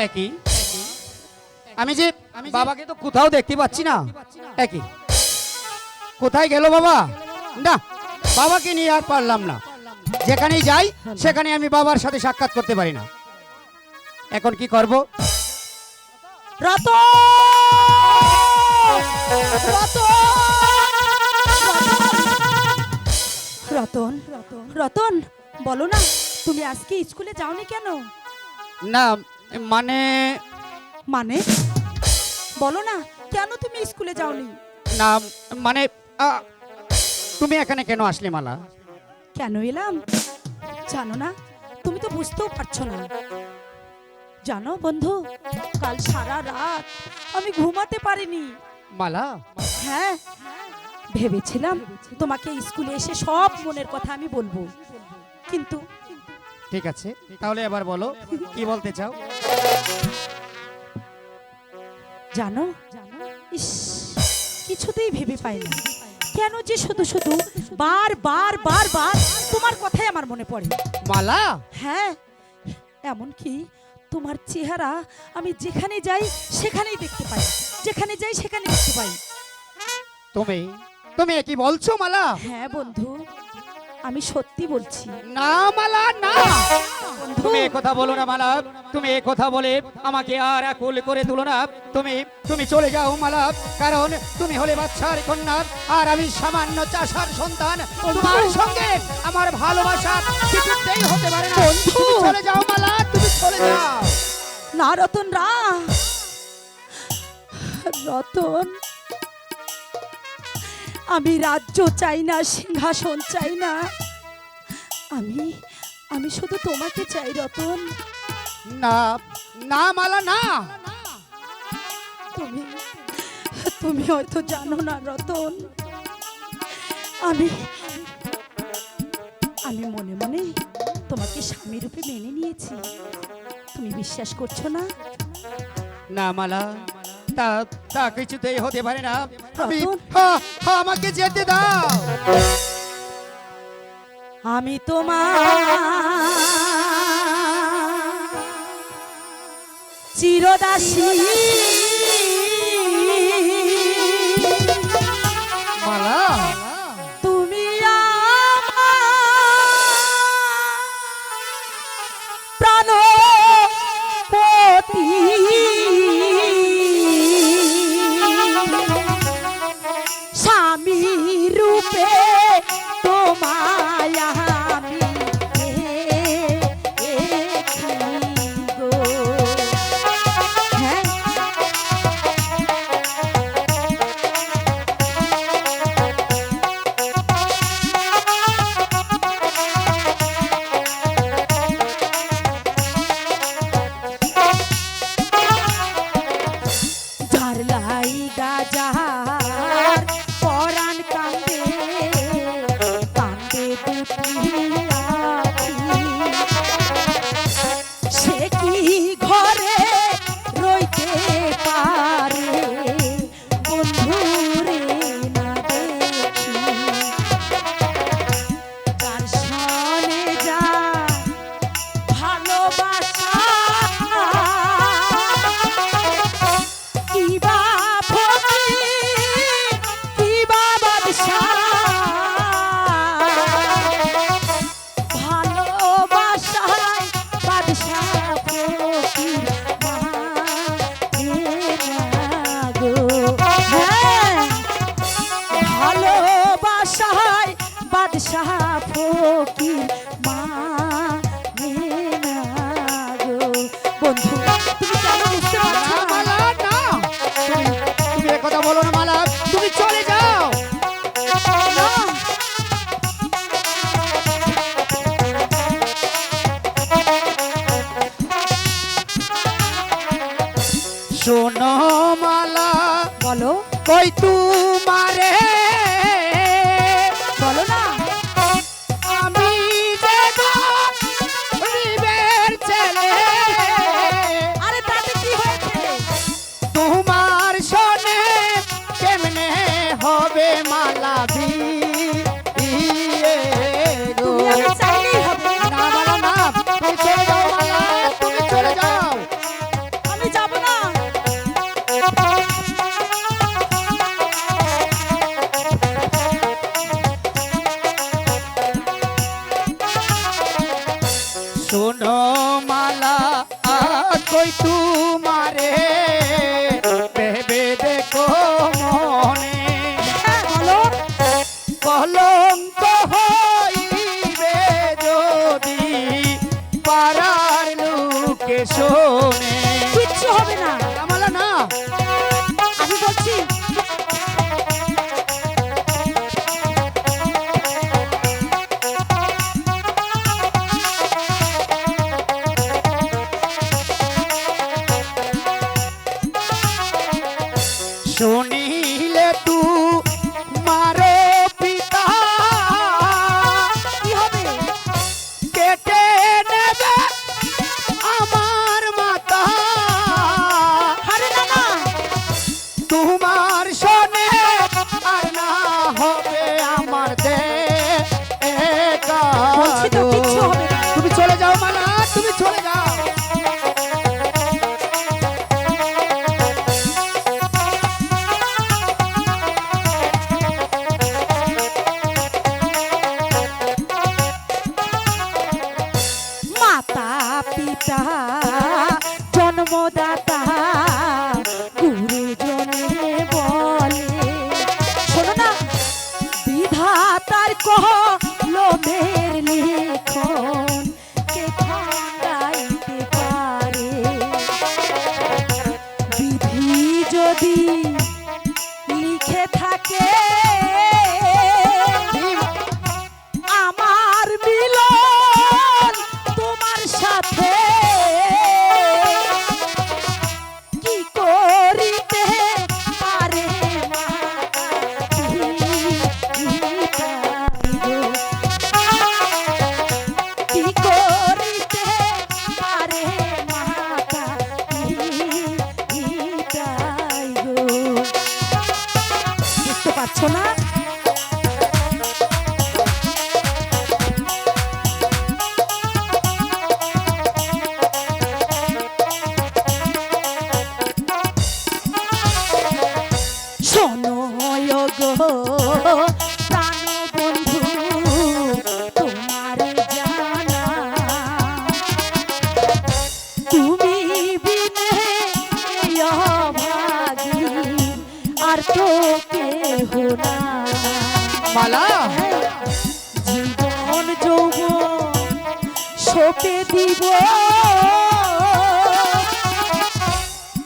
একই। আমি যে বাবাকে তো কোথাও দেখতে পাচ্ছি না। একই, কোথায় গেল বাবা? না, বাবাকে নিয়ে আর পারলাম না। যেখানেই যাই সেখানে আমি বাবার সাথে সাক্ষাৎ করতে পারি না। এখন কি করব? রতন! রতন! রতন রতন বলো না, তুমি আজকে স্কুলে যাওনি কেন? না মানে মানে বলো না, কেন তুমি স্কুলে যাওনি? না মানে তুমি এখানে কেন আসলে মালা? কেন এলাম জানো না? তুমি তো বুঝতেও পারছো না। জানো বন্ধু, কাল সারা রাত আমি ঘুমাতে পারিনি। মালা, হ্যাঁ, ভেবেছিলাম তোমাকে স্কুলে এসে সব মনের কথা আমি বলবো, কিন্তু ঠিক আছে তাহলে এবার বলো কি বলতে চাও। জানো, ইস, কিছুতেই ভেবে পাই না কেন যে শুধু শুধু বার বার বার বার তোমার কথাই আমার মনে পড়ে। মালা, হ্যাঁ, এমন কি তোমার চেহারা আমি যেখানে যাই সেখানেই দেখতে পাই, যেখানে যাই সেখানে দেখতে পাই। তুমি তুমি কি বলছো মালা? হ্যাঁ বন্ধু, আমি সত্যি বলছি। না মালা না, বন্ধু, তুমি এই কথা বলো না মালা। তুমি এই কথা বলে আমাকে আর আকুল করে তুলো না। তুমি তুমি চলে যাও মালা, কারণ তুমি হলে বাচ্চার কন্যা আর আমি সামান্য চাষার সন্তান। তোমার সঙ্গে আমার ভালোবাসা কিছুতেই হতে পারে না। তুমি চলে যাও মালা, তুমি চলে যাও। না রতন রা, রতন, আমি রাজ্য চাই না, সিংহাসন চাই না, আমি আমি শুধু তোমাকে চাই রতন। না না মালা না, তুমি তুমি হয়তো জানো না রতন, আমি আমি মনে মনে তোমাকে স্বামী রূপে মেনে নিয়েছি। তুমি বিশ্বাস করছো না? না মালা, তা তা কিছুতেই হতে পারে না। আমি রতন, আমাকে যেতে দাও। আমি তোমার চিরদাসী। মালা, তুমি আমার প্রাণপতি, স্বামী রূপে তোমায় আমি দেখি গো। হ্যাঁ, যার লাইগা যাহার পরাণ কান্দে, কান্দে দুটি আখি, সে কি ঘরে রইতে পারে বন্ধুরে না দেখি। তার সনে যা ভালোবাসা, কিবা ফকির, কিবা বাদশাহ, ভালোবাসায় বাদশাহ ফকির মানে না গো। হ্যাঁ, ভালোবাসায় বাদশাহ ফকির মানে না গো। বন্ধু, তুমি কেন বুঝতে না পারছো না? মালা না, তুমি এ কথা বলো না মালা, তুমি চলে যাও। না, শোনো মালা, বলো কই তোমারে বলো না। আমি যে গরিবের ছেলে, আরে তাতে কি হয়েছে? তোমার শোনে কেমনে হবে মালা বিয়ে গো। তুমি আমি চাইলেই হবে। না মালা না, তুমি চলে যাও মালা, তুমি চলে যাও। শুনিলে তু মারো পিতা কি হবে? কেটে নেবে আমার মাতা। আরে না না, তোমার শোনে আর না হবে আমার বলছি তো কিচ্ছু হবে না। তুমি চলে যাও মালা, তুমি চলে যাও। মাতা পিতা জন্মদাতা গুরুজনে বলে, শোনো না, বিধাতার কলমের লিখন কে খণ্ডাইতে পারে? বিধি যদি লিখে থাকে আমার মিলন তোমার সাথে, কি করিতে পারে কি করিতে পারে মাতা বুঝতে পারছো না? শোনো গো প্রাণ বন্ধু, তোমার জানা তুমি বিনে এই অভাগী আর তো কেহ না। মালা জীবন যৌবন সপে দিব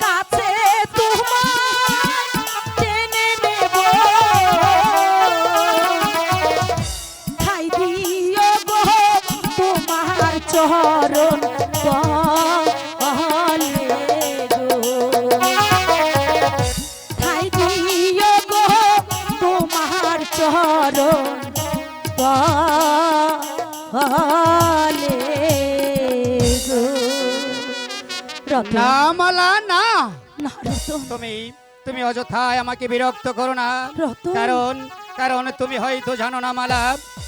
কাছে তোমার টেনে নেব, ঠাই দিও গো তোমার চরণ তলে গো, ঠাই দিও গো তোমার চরণ তলে গো। রতন, না মালা না, না রতন, তুমি তুমি অযথায় আমাকে বিরক্ত করো না। রতন। কারণ কারণ তুমি হয়তো জানো না মালা,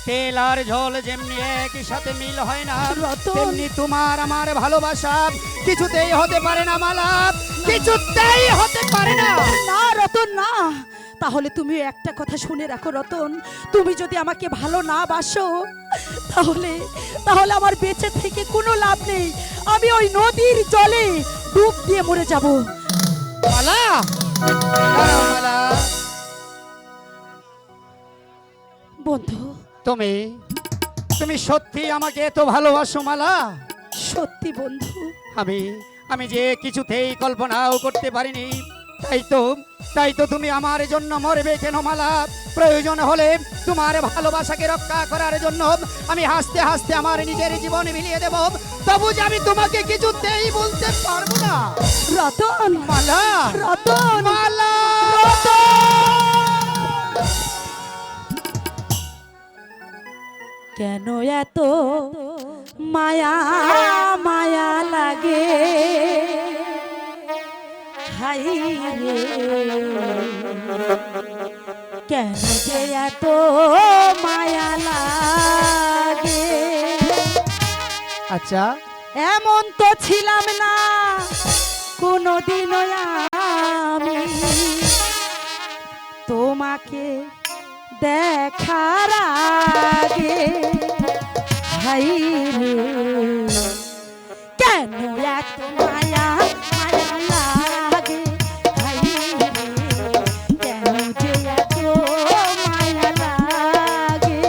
তেল আর ঝোল যেমনি একই সাথে মিল হয় না, রতন। তেমনি তোমার আমার ভালোবাসা কিছুতেই হতে পারে না মালা, কিছুতেই হতে পারে না। না রতন না, তাহলে তুমি একটা কথা শুনে রাখো রতন, তুমি যদি আমাকে ভালো না বাসো তাহলে তাহলে আমার বেঁচে থেকে কোনো লাভ নেই, আমি ওই নদীর জলে ডুব দিয়ে মরে যাব। মালা দাঁড়াও মালা, বন্ধু, তুমি তুমি সত্যি আমাকে এত ভালোবাসো মালা? সত্যি বন্ধু, আমি আমি যে কিছুতেই কল্পনাও করতে পারিনি। তাই তো তুমি আমার জন্য মরবে কেন মালা? প্রয়োজন হলে তোমার ভালোবাসাকে রক্ষা করার জন্য আমি হাসতে হাসতে আমার নিজের জীবন বিলিয়ে দেব, তবু যে আমি তোমাকে কিছুতেই বলতে পারবো না। রতন, মালা, রতন, মালা, কেন এত মায়া মায়া লাগে হাই রে, কেন যে এত মায়া লাগে? আচ্ছা এমন তো ছিলাম না কোনোদিনও আমি, তোমাকে দেখার আগে হাই রে, কেন এত মায়া মায়া লাগে হাই রে, কেন যে এত মায়া লাগে?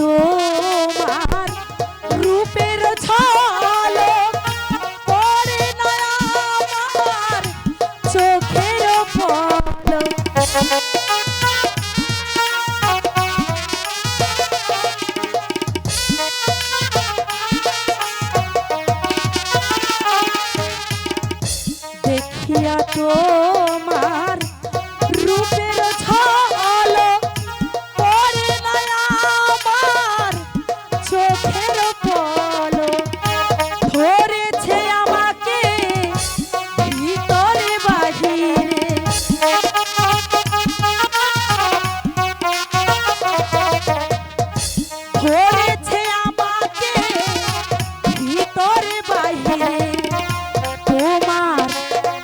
তোমার রূপের ঝলক পড়ে না আমার চোখের পলক। দেখিয়া তোমার রূপের ঝলক পড়ে না আমার চোখের পলক। ধরেছে আমাকে ভিতরে বাহিরে, ধরেছে আমাকে ভিতরে বাহিরে। তোমার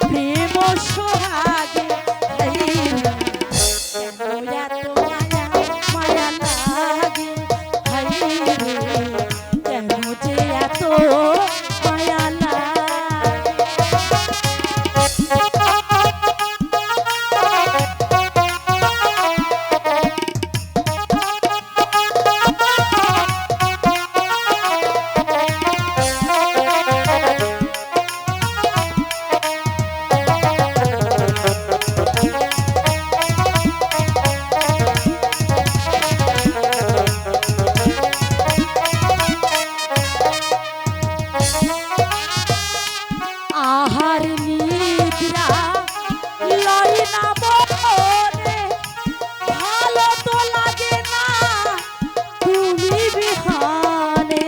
প্রেম সোহাগে কেন এত মায়া মায়া লাগে, কেন যে এত মায়া লাগে। আহার নিদ্রা লয় না মনে, ভালো তো লাগে না তুমি বিহানে।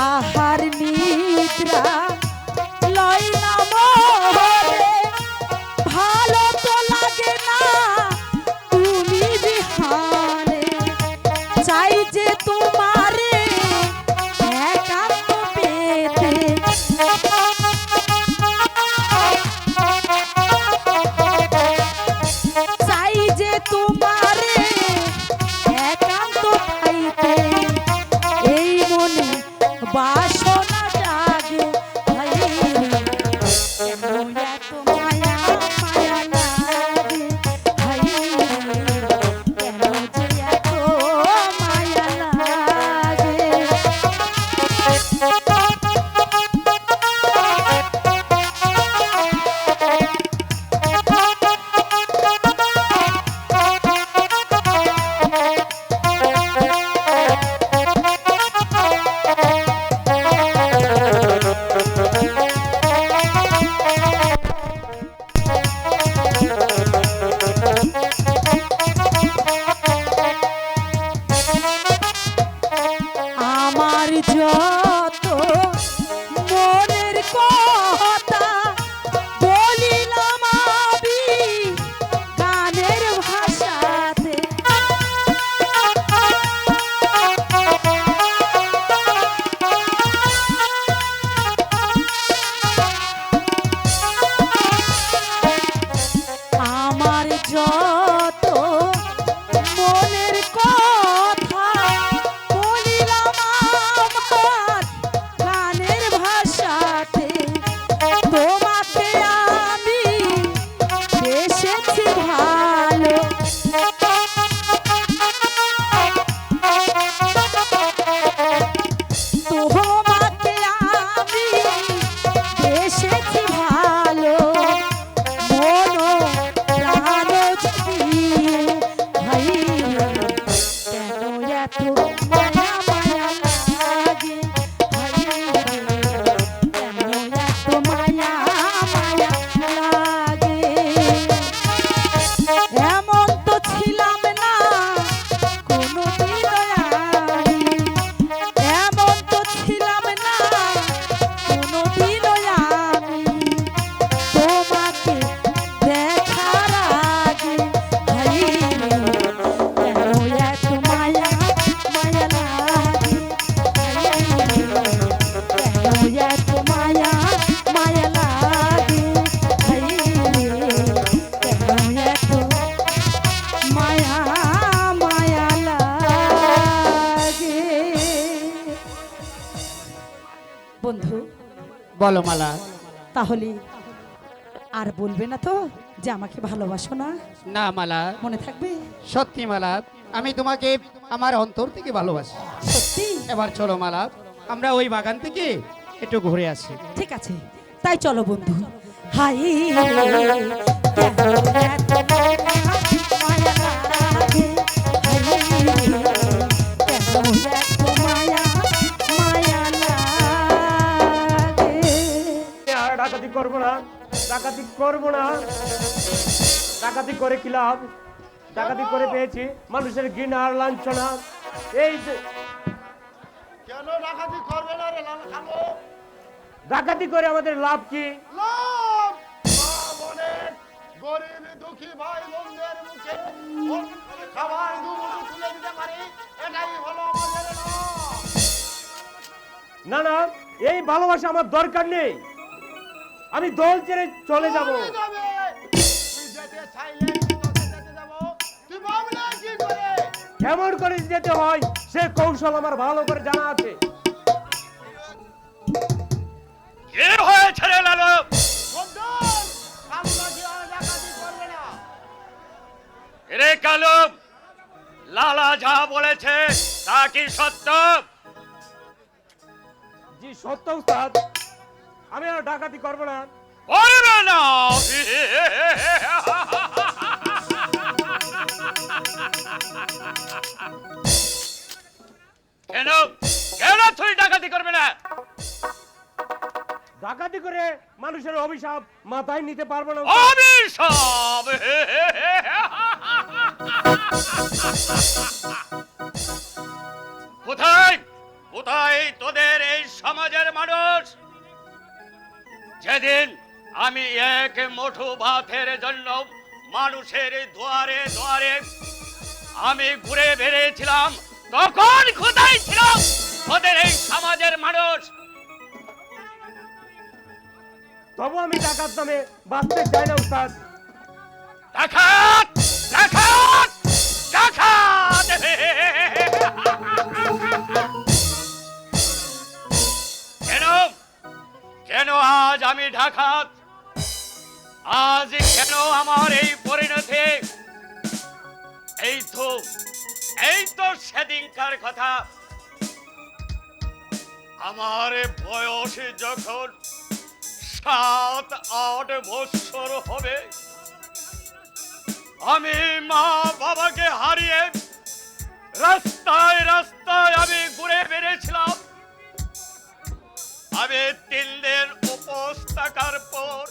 আহার নিদ্রা লয় না মনে, ভালো তো লাগে না তুমি বিহানে। চাই যে তোমারে একান্ত পেতে, চাই যে তোমারে একান্ত পাইতে। এই মনে বাসনা জাগে কেন এত মায়া মায়া লাগে, কেন বলো মালা। তাহলে আর বলবে না তো যে আমাকে ভালোবাসো না? না মালা, মনে থাকবে? সত্যি মালা, আমি তোমাকে আমার অন্তর থেকে ভালোবাসি। সত্যি? এবার চলো মালা, আমরা ওই বাগান থেকে একটু ঘুরে আসি। ঠিক আছে, তাই চলো বন্ধু। হাই রে, কেন এত মায়া লাগে? হাই রে, কেন এত মায়া লাগে? আর ডাকাতি করবো না, ডাকাতি করবো না। ডাকাতি করে কি লাভ? ডাকাতি করে পেয়েছি মানুষের ঘৃণা আর লাঞ্ছনা। এই যে কেন ডাকাতি করবে না রে লাল খালো? ডাকাতি করে আমাদের লাভ কি? লাভ মা বোনের গরিব দুঃখী ভাই বোনদের মুখে খাবার দুমুঠো তুলে দিতে পারি, এটাই হলো আমাদের লাভ। না না, এই ভালোবাসা আমার দরকার নেই। আমি দল ছেড়ে চলে যাব। চলে যাবে। তুই যেতে চাইলে কি তোকে যেতে দেবো? তুই ভাবলে কি করে? কেমন করে যেতে হয় সে কৌশল আমার ভালো করে জানা আছে। কি হয়েছে রে লালু? সর্দার, কালু নাকি আর ডাকাতি করবে না। রে কালু, লালা যা বলেছে তা কি সত্য? জি সত্য উস্তাদ, আমি আর ডাকাতি করবো না। করবে না? কেন কেন তুই ডাকাতি করবে না? ডাকাতি করে মানুষের অভিশাপ মাথায় নিতে পারবো না। অভিশাপ? কোথায় কোথায় তোদের এই সমাজের মানুষ? যেদিন আমি এক মুঠো ভাতের জন্য মানুষের দুয়ারে দুয়ারে আমি ঘুরে বেরিয়েছিলাম, তখন কোথায় ছিল তোদের এই সমাজের মানুষ? তবু আমি ডাকাত নামে বাঁচতে চাই না উস্তাদ। ডাকাত ডাকাত ডাকাত! কেন কেন আজ আমি ডাকাত? আজ কেন আমার এই পরিণতি? এই তো সেদিনকার কথা। আমার বয়স যখন 7-8 বছর হবে, আমি মা বাবাকে হারিয়ে রাস্তায় রাস্তায় আমি ঘুরে বেড়েছিলাম। আমি 3 দিন উপোস থাকার পর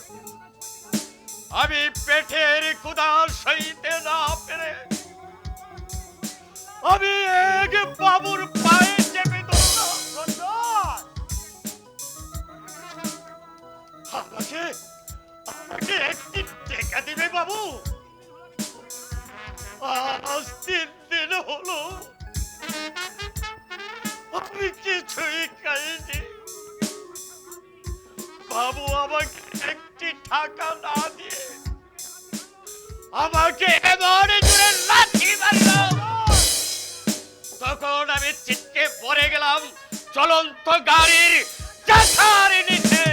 আমি পেটের ক্ষুধা সইতে না পেরে আমি এক বাবুর পায়ে চেপে ধরলাম। সর্দার, আমাকে একটি টেকা দিবে বাবু? আজ 3 দিন হলো আমি কিছুই খাইনি। বাবু আমাকে একটি টাকা না দিয়ে আমাকে এমন জোরে লাথি মারল, তখন আমি চিৎকে পড়ে গেলাম চলন্ত গাড়ির চাকার নিচে।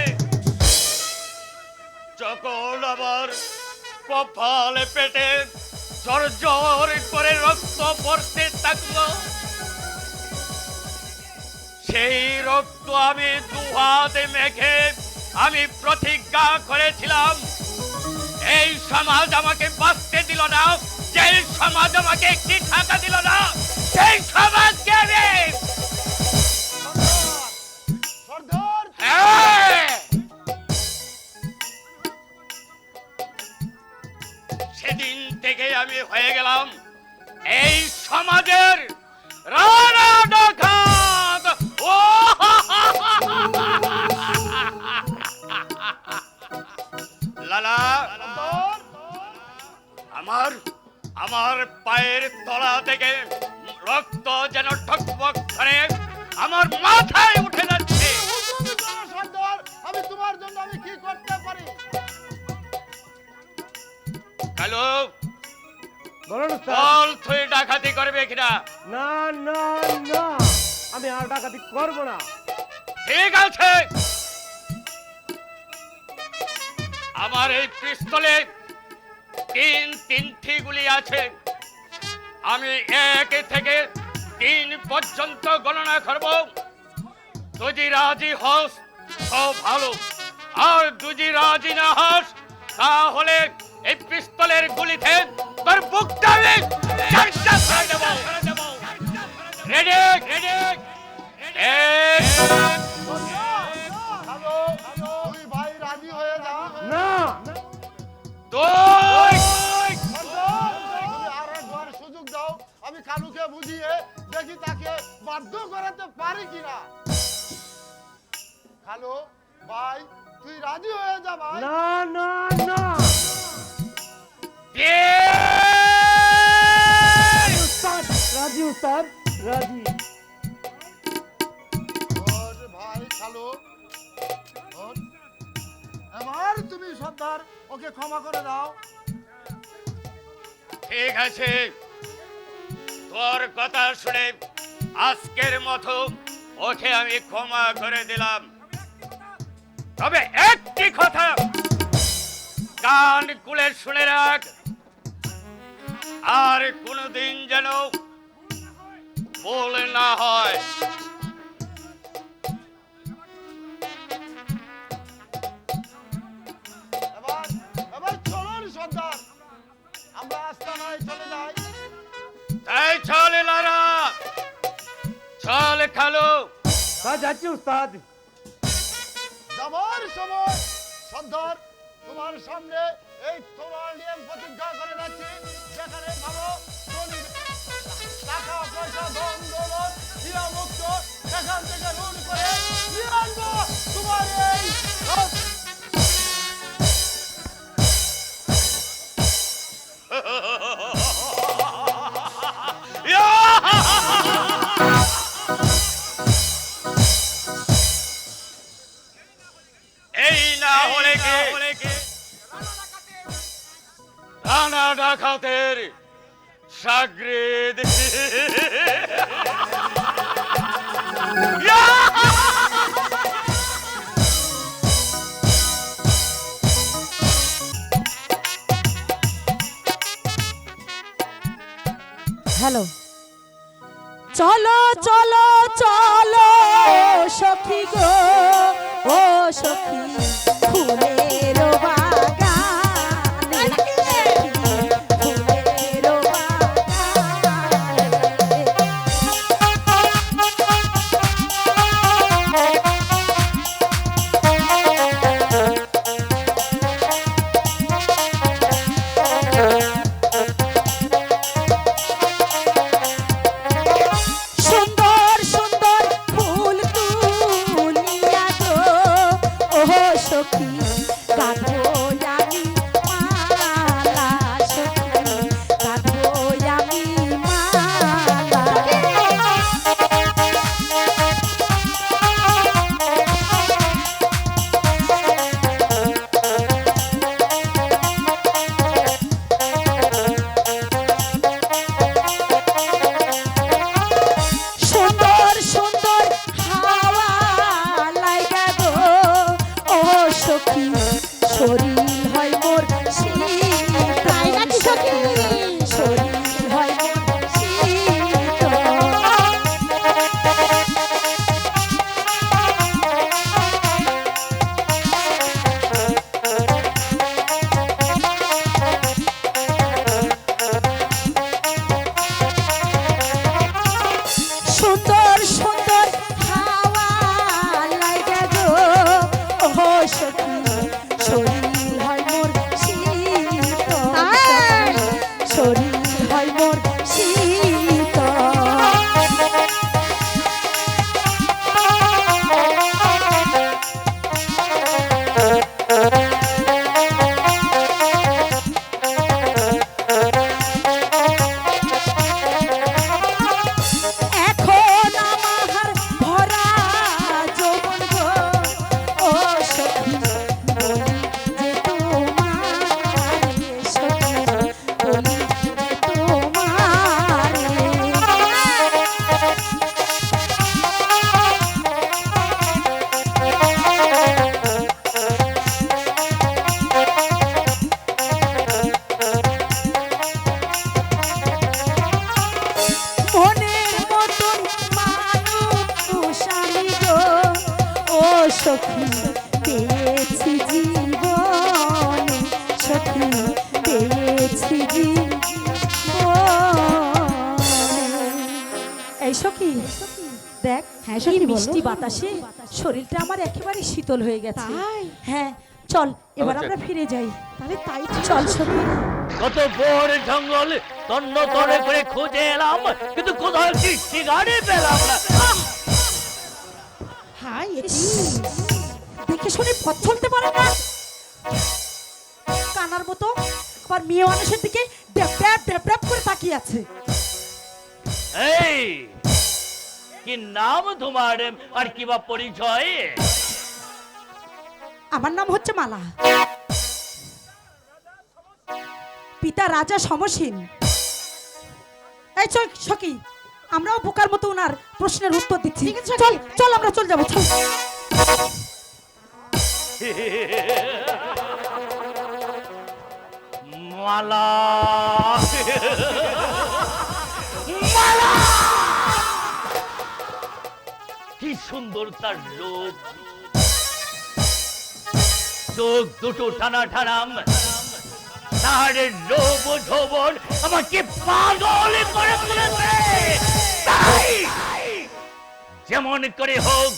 যখন আমার কপালে পেটে জোর জোর করে রক্ত পড়তে থাকলো, সেই রক্ত আমি 2 হাতে মেখে আমি প্রতিজ্ঞা করেছিলাম, এই সমাজ আমাকে বাঁচতে দিল না, যে সমাজ আমাকে একটি টাকা দিল না, সেই সমাজকে আমি সর্দার, সেদিন থেকে আমি হয়ে গেলাম এই সমাজের রানা ডাকাত। ও লালা, আমার পায়ের তলা থেকে রক্ত যেন ঠকবক করে আমার মাথায় উঠে যাচ্ছে। হুকুম করো সর্দার, আমি তোমার জন্য আমি কি করতে পারি? হ্যালো, বলুন উস্তাদ। বল তুই ডাকাতি করবে কিনা? না না না, আমি আর ডাকাতি করবো না। ঠিক আছে, আমার এই পিস্তলে তিনটি গুলি আছে। আমি 1 থেকে 3 পর্যন্ত গণনা করব। যদি রাজি হস তো ভালো, আর যদি রাজি না হস তাহলে এই পিস্তলের গুলিতে তোর বুকটা আমি চারটা করে দেব। রেডি রেডি হ্যালো, তুই ভাই রাজি হয়ে যা। না দুই তুমি আর একবার সুযোগ দাও, আমি কালুকে বুঝিয়ে দেখি তাকে বাধ্য করাতে পারি কিনা। কালু ভাই, তুই রাজি হয়ে যা ভাই। না না না উস্তাদ রাজি, উস্তাদ রাজি। ওর ভাই কালু, ওর। এবার তুমি সর্দার ওকে ক্ষমা করে দাও। ঠিক আছে, তোর কথা শুনে আজকের মতো ওকে আমি ক্ষমা করে দিলাম। তবে একটি কথা কান খুলে শুনে রাখ, আর কোনোদিন যেন ভুল না হয়। এবার এবার চলুন সর্দার, আমরা আস্তানায় চলে যাই। তাই চল লারা, চল খালো। হ্যাঁ যাচ্ছি উস্তাদ। যাবার সময় সর্দার তোমার সামনে এই তোমার নিয়ম প্রতিজ্ঞা করে যাচ্ছি, যেখানে ভালো ধনী টাকা পয়সা ধন দৌলত হীরা মুক্ত সেখান থেকে লুট করে নিয়ে আনবো তোমার এই এই না হলে কি রানা ডাকাতের সাগরেদ। হ্যালো, চলো চলো চলো সখী গো, ও সখী ফুলের বাগানে, ফুলের সুন্দর সুন্দর ফুল তুলিয়া গো, ও সখী এই সখী দেখ হ্যাঁ, কি সখী, বলো। মিষ্টি বাতাসে শরীরটা আমার একেবারে শীতল হয়ে গেছে। তাই? হ্যাঁ চল এবার আচ্ছা। আমরা ফিরে যাই। তাহলে তাই চল সখী। কত বড় জঙ্গল তন্ন তরে করে খুঁজে এলাম, কিন্তু কোথাও একটি শিকারি পেলাম না। হাই দেখে শুনে পথ চলতে পারে না, কানার মতো আবার মেয়ে মানুষের দিকে ড্যাপ ড্যাপ ড্যাপ করে তাকিয়ে আছে। এই কি নাম তোমার আর কি বা পরিচয়? আমার নাম হচ্ছে মালা, পিতা রাজা সমসীন। এই চল সখী, আমরাও বোকার মতো ওনার প্রশ্নের উত্তর দিচ্ছি। চল চল আমরা চল যাবো, চল। মালা মালা, কি সুন্দর তার রূপ, চোখ দুটো টানা টানাম, তার রূপ যৌবন আমাকে পাগল করে তুলেছে। তাই যেমন করে হোক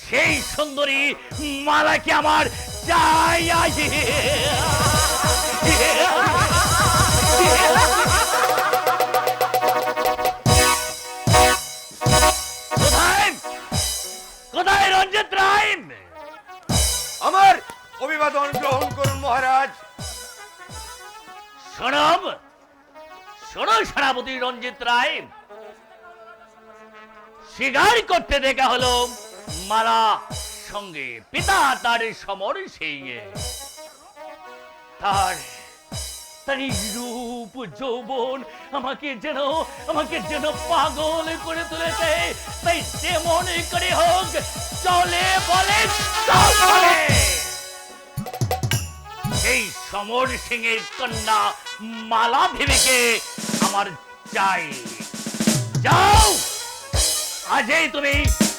সেই সুন্দরী মালাকে আমার চাই। কোথায় কোথায় রঞ্জিত রায়? আমার অভিবাদন গ্রহণ করুন মহারাজ। শোনম শোনো সেনাপতি রঞ্জিত রায়, শিকার করতে দেখা হলো মালা সঙ্গে, পিতা তার সমর সিং। তার তার এই রূপ যৌবন আমাকে যেন পাগল করে তুলেছে। তাই যেমন করে হোক চলে বলে চলে এই সমর সিং এর কন্যা মালা দেবীকে আমার চাই। যাও আজই তুমি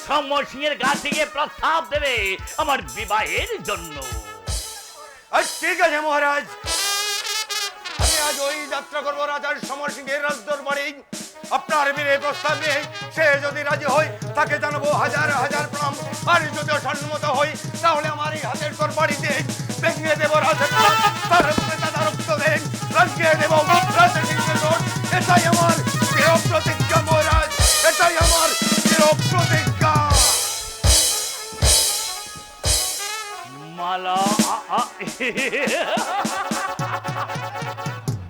সমর সিং এর গা থেকে প্রস্তাব দেবে আমার বিবাহের জন্য। ঠিক আছে মহারাজ, আমি আজ ওই যাত্রা করবো রাজার সমর সিংহের রাজদরবারে। আপনার বিয়ে প্রস্তাব নিয়ে সে যদি রাজি হয় তাকে জানাবো হাজার হাজার প্রণাম, আর যদি অসম্মত হই তাহলে আমার এই হাতের দরবারিতে ভেঙে দেব রাজের তার রক্ত দেন রাজিয়ে দেব রাজের সিংহাসন। এটাই আমার প্রিয় প্রতিজ্ঞা মহারাজ, এটাই আমার প্রিয় প্রতিজ্ঞা। মালা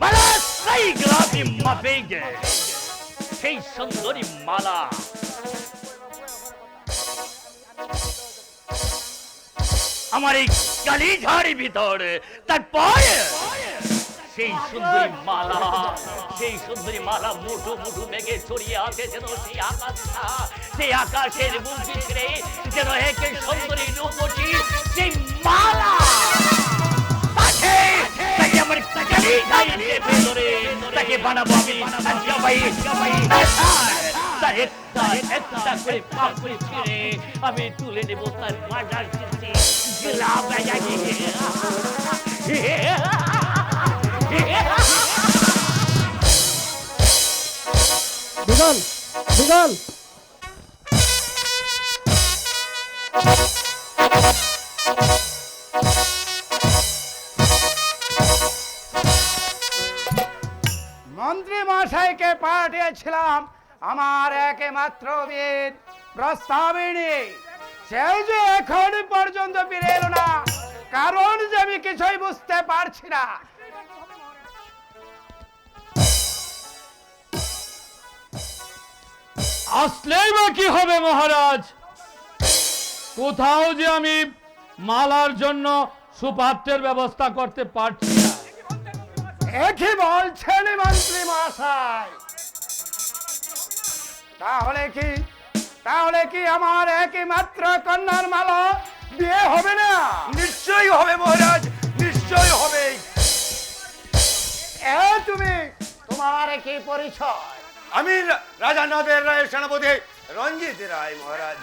মালা সেই গ্রামে মাপে গে, সেই সুন্দরী মালা আমার এই কালীঝাড়ের ভিতর। তারপর সেই সুন্দরী মালা মুঠো মুঠো মেঘে ছড়িয়ে আছে যেন সেই আকাশের বুক ভিতরে যেন এক সুন্দরী রূপসী সেই মালা তাকে আমার কালীঝাড়ের ভেতরে তাকে বানাবো আমি তার একটা করে পাপ করে ছিঁড়ে আমি তুলে নেব তার মাজার স্মৃতি। বিগল বিগল মন্ত্রী মশাইকে পাঠিয়েছিলাম আমার একমাত্র বীর প্রস্তাবিনী, সেই যে এখন পর্যন্ত ফিরে এলো না, কারণ যে আমি কিছুই বুঝতে পারছি না। আসলেই বা কি হবে মহারাজ, কোথাও যে আমি মালার জন্য সুপাত্রের ব্যবস্থা করতে পারছি না। একই বলছেন মন্ত্রী মশাই, তাহলে কি আমার একমাত্র কন্যার মালা বিয়ে হবে না? নিশ্চয়ই হবে মহারাজ, নিশ্চয়ই হবে। তুমি তোমার কি পরিচয়? আমি রাজা নদের রায়ের সেনাপতি রঞ্জিত রায় মহারাজ।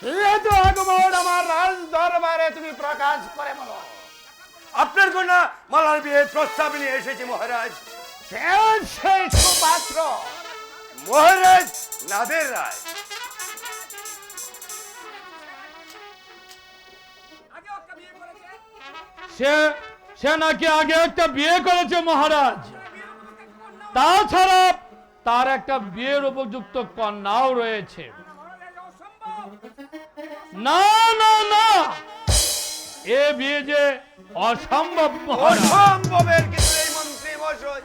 যেহেতু আগমন আমার রাজ দরবারে তুমি প্রকাশ করে বলো। আপনার কন্যা মালার বিয়ের প্রস্তাব নিয়ে এসেছি মহারাজ। সেই সুপাত্র মহারাজ নাদের রায়। সে সে নাকি আগে একটা বিয়ে করেছে মহারাজ, তাছাড়া তার একটা বিয়ের উপযুক্ত কন্যাও রয়েছে। না না না, এ বিয়ে যে অসম্ভব মহারাজ। অসম্ভবের কিছু নেই মন্ত্রী মশাই।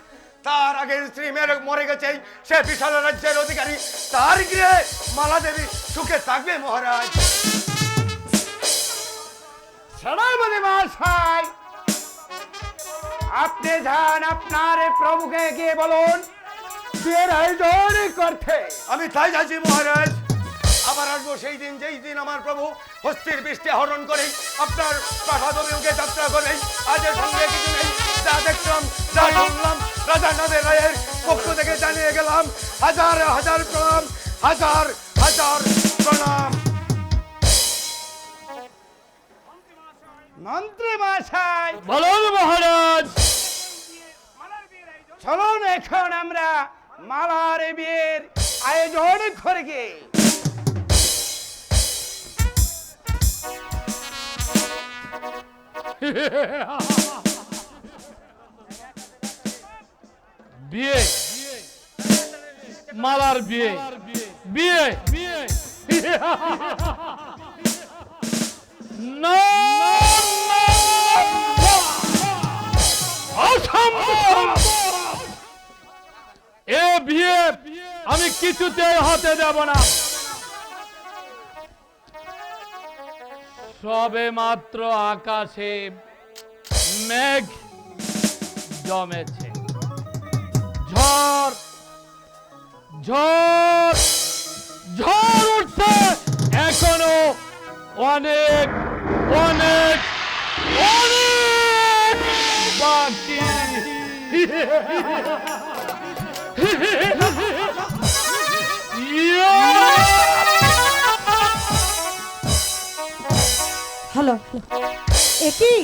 তার আগে স্ত্রী মরে গেছে, সে বিশাল রাজ্যের অধিকারী, তার গিয়ে মালা দেবী সুখে থাকবে মহারাজ। সেনাপতি মহাশয়, আপনি যান আপনার প্রভুকে গিয়ে বলুন বিয়ের আয়োজন করতে। আমি তাই যাচ্ছি মহারাজ। আবার আসবো সেই দিন যেই দিন আমার প্রভু হস্তির বৃষ্টি হরণ করে আপনার প্রাসাদ অভিমুখে যাত্রা করে। আজের সঙ্গে কিছু নেই, যা দেখলাম যা শুনলাম রাজা নাদের রায়ের পক্ষ থেকে জানিয়ে গেলাম। হাজার হাজার প্রণাম, হাজার হাজার প্রণাম। মন্ত্রী মহাশয়, বলুন মহারাজ। চলুন এখন আমরা মালার বিয়ের আয়োজন করে গে। বিয়ে, মালার বিয়ে, বিয়ে না, অসম্ভব। এ বিয়ে আমি কিছুতেই হতে দেব না। সবে মাত্র আকাশে মেঘ জমেছে, ঝড় ঝড় ঝড় উঠছে, এখনো অনেক অনেক অনেক বাকি। হ্যালো, একই